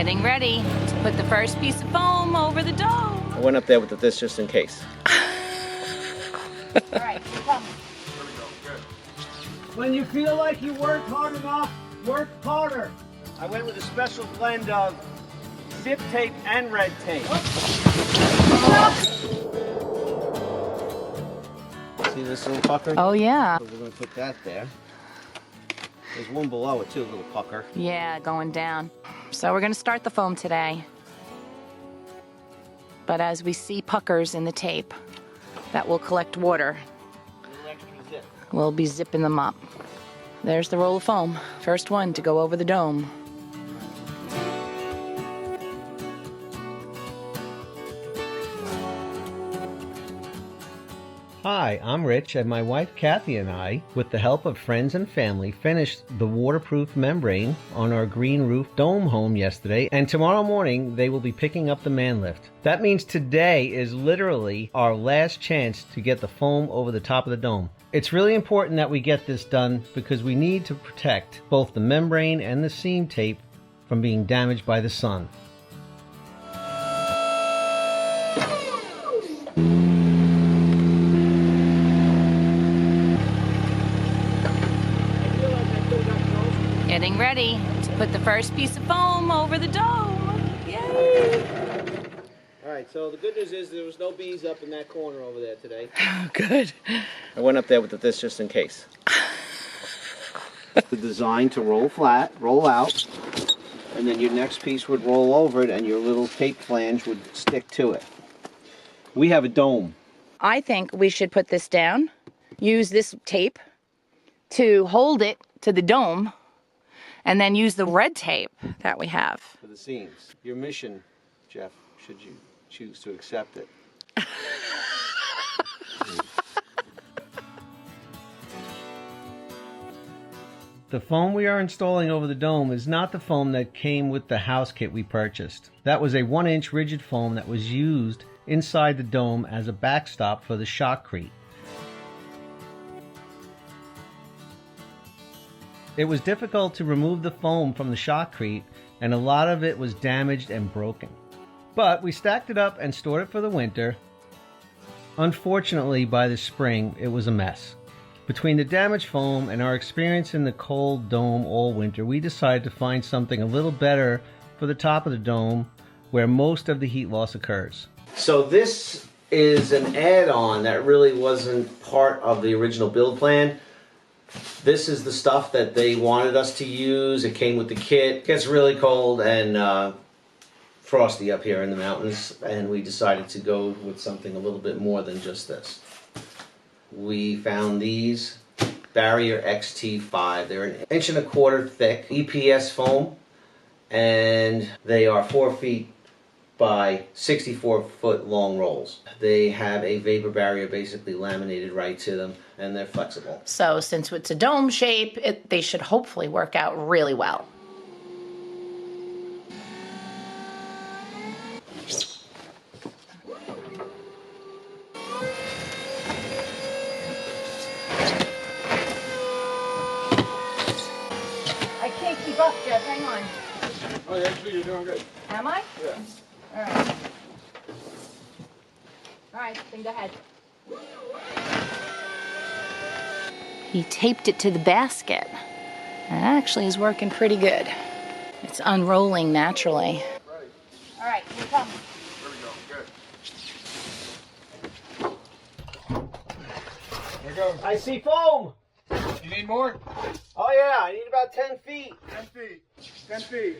Getting ready to put the first piece of foam over the dome. I went up there with this just in case. All right, here comes. There we go. Good. When you feel like you worked hard enough, work harder. I went with a special blend of zip tape and red tape. See this little pucker? Oh, yeah. So we're going to put that there. There's one below it too, a little pucker. Yeah, going down. So we're going to start the foam today. But as we see puckers in the tape, that will collect water. A little extra zip. We'll be zipping them up. There's the roll of foam. First one to go over the dome. Hi, I'm Rich, and my wife Kathy and I, with the help of friends and family, finished the waterproof membrane on our green roof dome home yesterday, and tomorrow morning they will be picking up the man lift. That means today is literally our last chance to get the foam over the top of the dome. It's really important that we get this done because we need to protect both the membrane and the seam tape from being damaged by the sun. Getting ready to put the first piece of foam over the dome. Yay! Alright, so the good news is there was no bees up in that corner over there today. Good. I went up there with this just in case. The design to roll flat, roll out, and then your next piece would roll over it and your little tape flange would stick to it. We have a dome. I think we should put this down, use this tape to hold it to the dome, and then use the red tape that we have. For the seams. Your mission, Jeff, should you choose to accept it. The foam we are installing over the dome is not the foam that came with the house kit we purchased. That was a 1-inch rigid foam that was used inside the dome as a backstop for the shotcrete. It was difficult to remove the foam from the shotcrete, and a lot of it was damaged and broken. But we stacked it up and stored it for the winter. Unfortunately, by the spring, it was a mess. Between the damaged foam and our experience in the cold dome all winter, we decided to find something a little better for the top of the dome where most of the heat loss occurs. So this is an add-on that really wasn't part of the original build plan. This is the stuff that they wanted us to use. It came with the kit. It gets really cold and frosty up here in the mountains, and we decided to go with something a little bit more than just this. We found these BarrierX5. They're 1.25 inches thick EPS foam, and they are 4 feet by 64-foot long rolls. They have a vapor barrier basically laminated right to them, and they're flexible. So since it's a dome shape, they should hopefully work out really well. I can't keep up, Jeff. Hang on. Oh, yeah, actually, you're doing good. Am I? Yeah. All right. All right, then go ahead. He taped it to the basket. And it actually is working pretty good. It's unrolling naturally. Right. All right, here it comes. There we go. Good. There it goes. I see foam. You need more? Oh yeah, I need about 10 feet. 10 feet. 10 feet.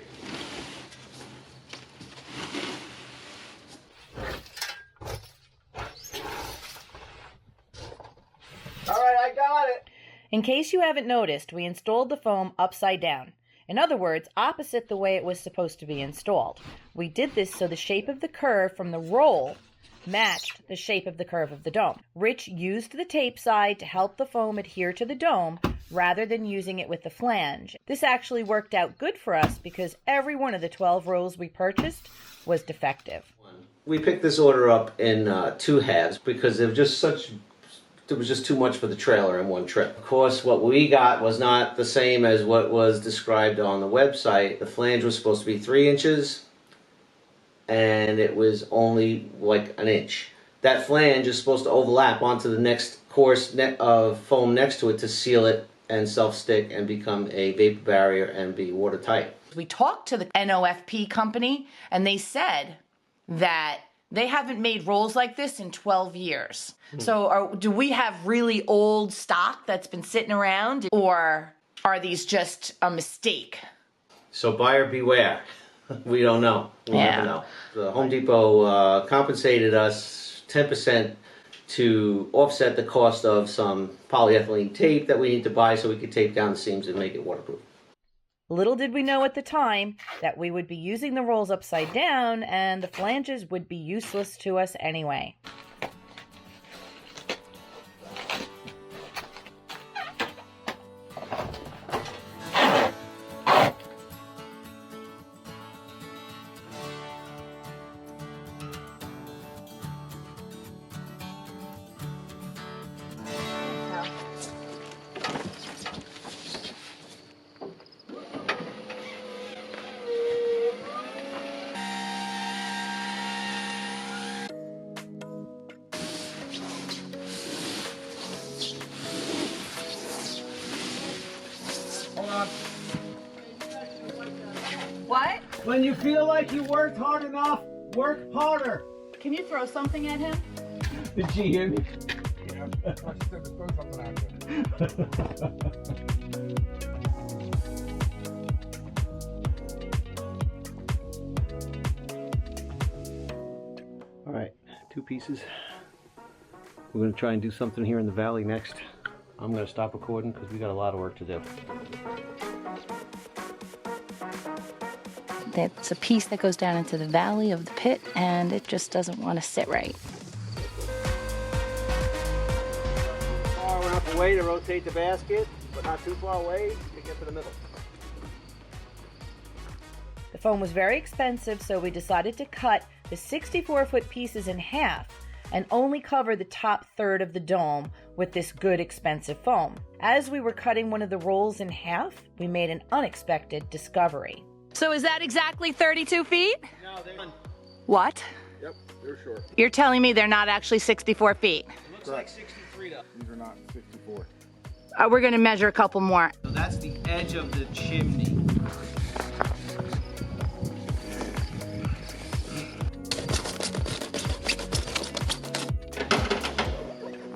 All right, I got it. In case you haven't noticed, we installed the foam upside down. In other words, opposite the way it was supposed to be installed. We did this so the shape of the curve from the roll matched the shape of the curve of the dome. Rich used the tape side to help the foam adhere to the dome rather than using it with the flange. This actually worked out good for us because every one of the 12 rolls we purchased was defective. We picked this order up in 2 halves because they're just such It was just too much for the trailer in one trip. Of course, what we got was not the same as what was described on the website. The flange was supposed to be 3 inches, and it was only like an inch. That flange is supposed to overlap onto the next course of foam next to it to seal it and self-stick and become a vapor barrier and be watertight. We talked to the NOFP company, and they said that they haven't made rolls like this in 12 years. So do we have really old stock that's been sitting around, or are these just a mistake? So buyer beware. We don't know. We'll never know. The Home Depot compensated us 10% to offset the cost of some polyethylene tape that we need to buy so we could tape down the seams and make it waterproof. Little did we know at the time that we would be using the rolls upside down and the flanges would be useless to us anyway. What? When you feel like you worked hard enough, work harder. Can you throw something at him? Did she hear me? Yeah, I thought you said to throw something at you. All right, 2 pieces. We're going to try and do something here in the valley next. I'm going to stop recording because we got a lot of work to do. It's a piece that goes down into the valley of the pit, and it just doesn't want to sit right. Far enough away to rotate the basket, but not too far away to get to the middle. The foam was very expensive, so we decided to cut the 64-foot pieces in half and only cover the top third of the dome with this good expensive foam. As we were cutting one of the rolls in half, we made an unexpected discovery. So is that exactly 32 feet? No, they're done. What? Yep, they're short. You're telling me they're not actually 64 feet? Looks like 63 though. These are not 64. We're going to measure a couple more. So that's the edge of the chimney.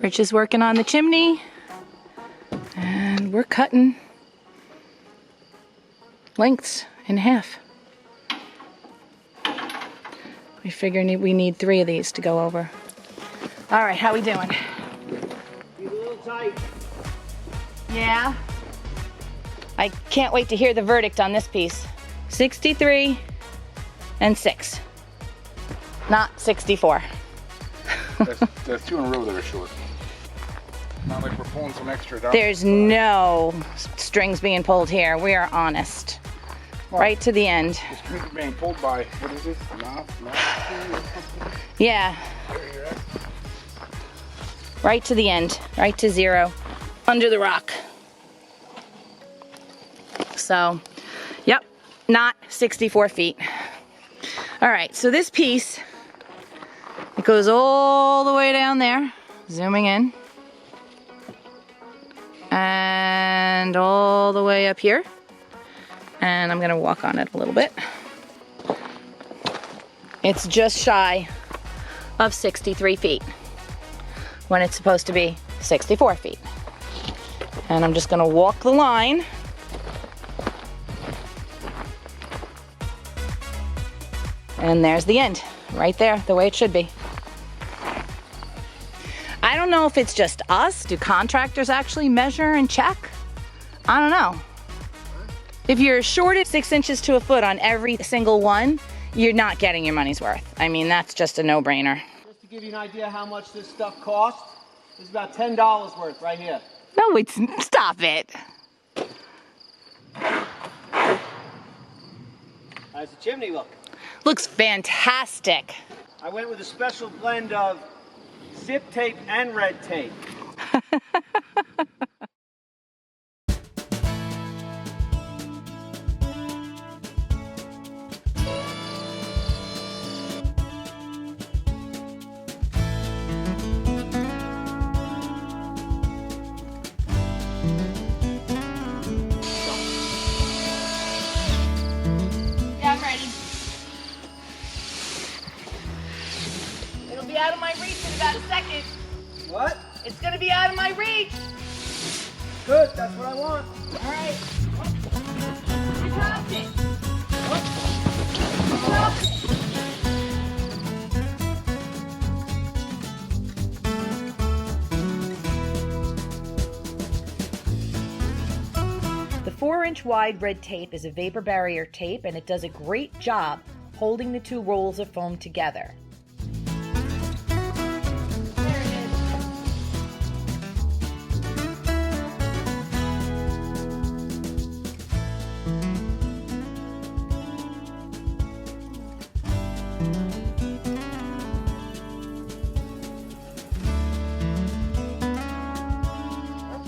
Rich is working on the chimney, and we're cutting lengths in half. We figure we need 3 of these to go over. All right, how we doing? He's a little tight. Yeah. I can't wait to hear the verdict on this piece. 63 and 6. Not 64. There's 2 in a row that are short. Not like we're pulling some extra down. There's no strings being pulled here. We are honest. Right to the end. The strings are being pulled by, what is this? NOFP? Yeah. There you're at. Right to the end. Right to 0. Under the rock. So, yep. Not 64 feet. All right, so this piece, it goes all the way down there. Zooming in. And all the way up here. And I'm gonna walk on it a little bit. It's just shy of 63 feet when it's supposed to be 64 feet. And I'm just gonna walk the line. And there's the end, right there, the way it should be. I don't know if it's just us. Do contractors actually measure and check? I don't know. If you're shorted 6 inches to a foot on every single one, you're not getting your money's worth. I mean, that's just a no-brainer. Just to give you an idea how much this stuff costs, this is about $10 worth right here. No, it's, stop it. How's the chimney look? Looks fantastic. I went with a special blend of zip tape and red tape. Out of my reach in about a second. What? It's gonna be out of my reach. Good, that's what I want. All right. You dropped it. You dropped it. The 4-inch wide red tape is a vapor barrier tape, and it does a great job holding the two rolls of foam together.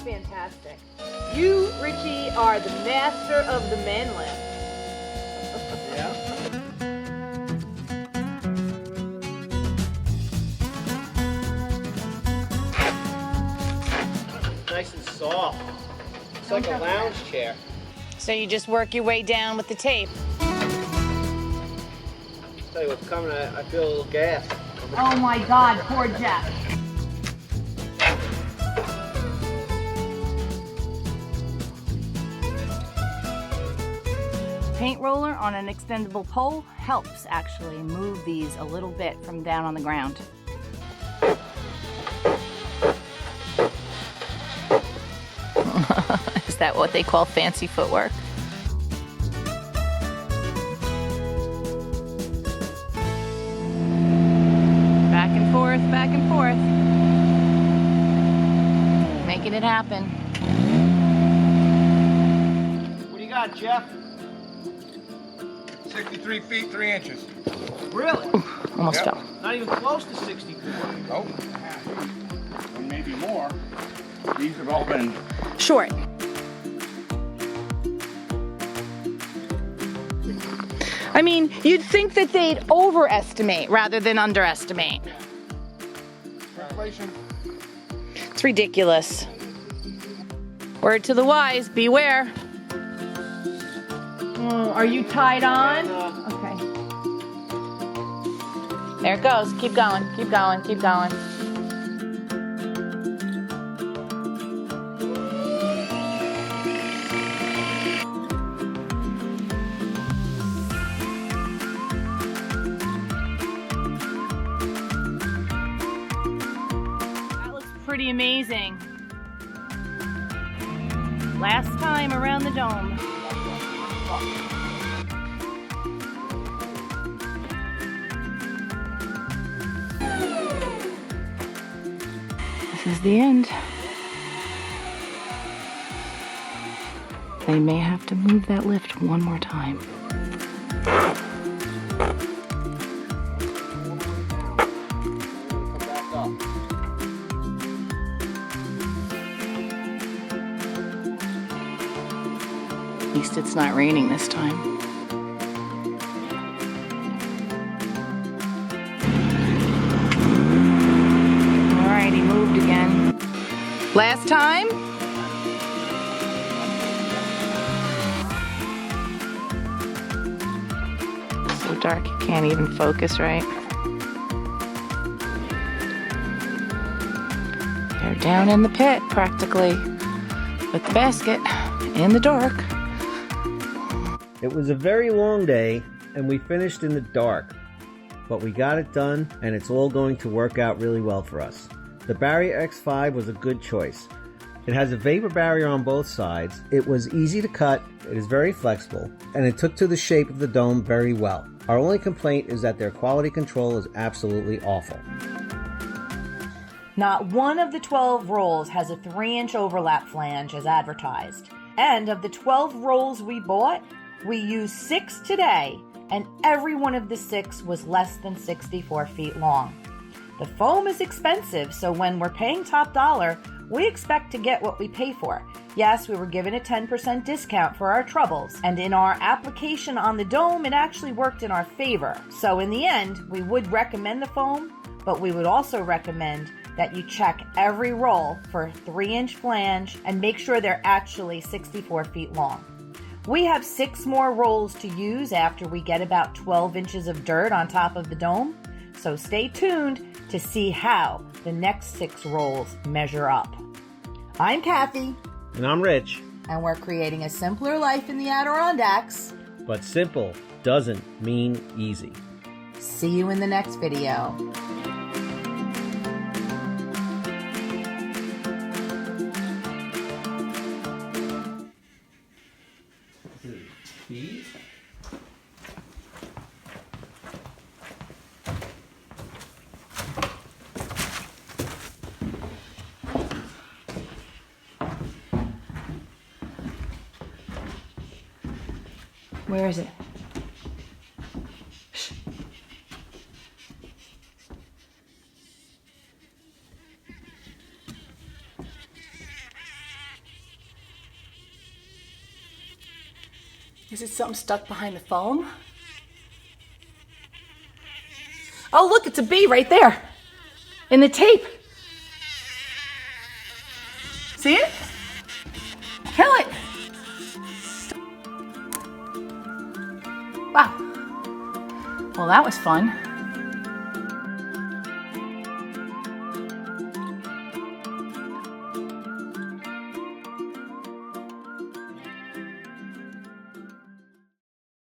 Fantastic. You, Richie, are the master of the man lift. Nice and soft. It's like a lounge chair. So you just work your way down with the tape. Tell you what's coming, I feel a little gas. Oh my God, poor Jeff. Paint roller on an extendable pole helps actually move these a little bit from down on the ground. Is that what they call fancy footwork? Back and forth, back and forth. Making it happen. What do you got, Jeff? 63 feet, 3 inches. Really? Almost Yep. fell. Not even close to 64. Nope. And maybe more. These have all been Short. I mean, you'd think that they'd overestimate rather than underestimate. translation. It's ridiculous. Word to the wise, beware. Oh, are you tied on? Okay. There it goes. Keep going, keep going, keep going. That looks pretty amazing. Last time around the dome. This is the end. They may have to move that lift one more time. At least it's not raining this time. Alright, he moved again. Last time? So dark you can't even focus right. They're down in the pit practically with the basket in the dark. It was a very long day, and we finished in the dark. But we got it done, and it's all going to work out really well for us. The BarrierX5 was a good choice. It has a vapor barrier on both sides, it was easy to cut, it is very flexible, and it took to the shape of the dome very well. Our only complaint is that their quality control is absolutely awful. Not one of the 12 rolls has a 3-inch overlap flange as advertised. And of the 12 rolls we bought, we used 6 today, and every one of the 6 was less than 64 feet long. The foam is expensive, so when we're paying top dollar, we expect to get what we pay for. Yes, we were given a 10% discount for our troubles, and in our application on the dome, it actually worked in our favor. So in the end, we would recommend the foam, but we would also recommend that you check every roll for a 3-inch flange and make sure they're actually 64 feet long. We have 6 more rolls to use after we get about 12 inches of dirt on top of the dome, so stay tuned to see how the next 6 rolls measure up. I'm Kathy. And I'm Rich. And we're creating a simpler life in the Adirondacks. But simple doesn't mean easy. See you in the next video. Where is it? Shh. Is it something stuck behind the foam? Oh, look, it's a bee right there in the tape. See it? Kill it. Wow. Well, that was fun.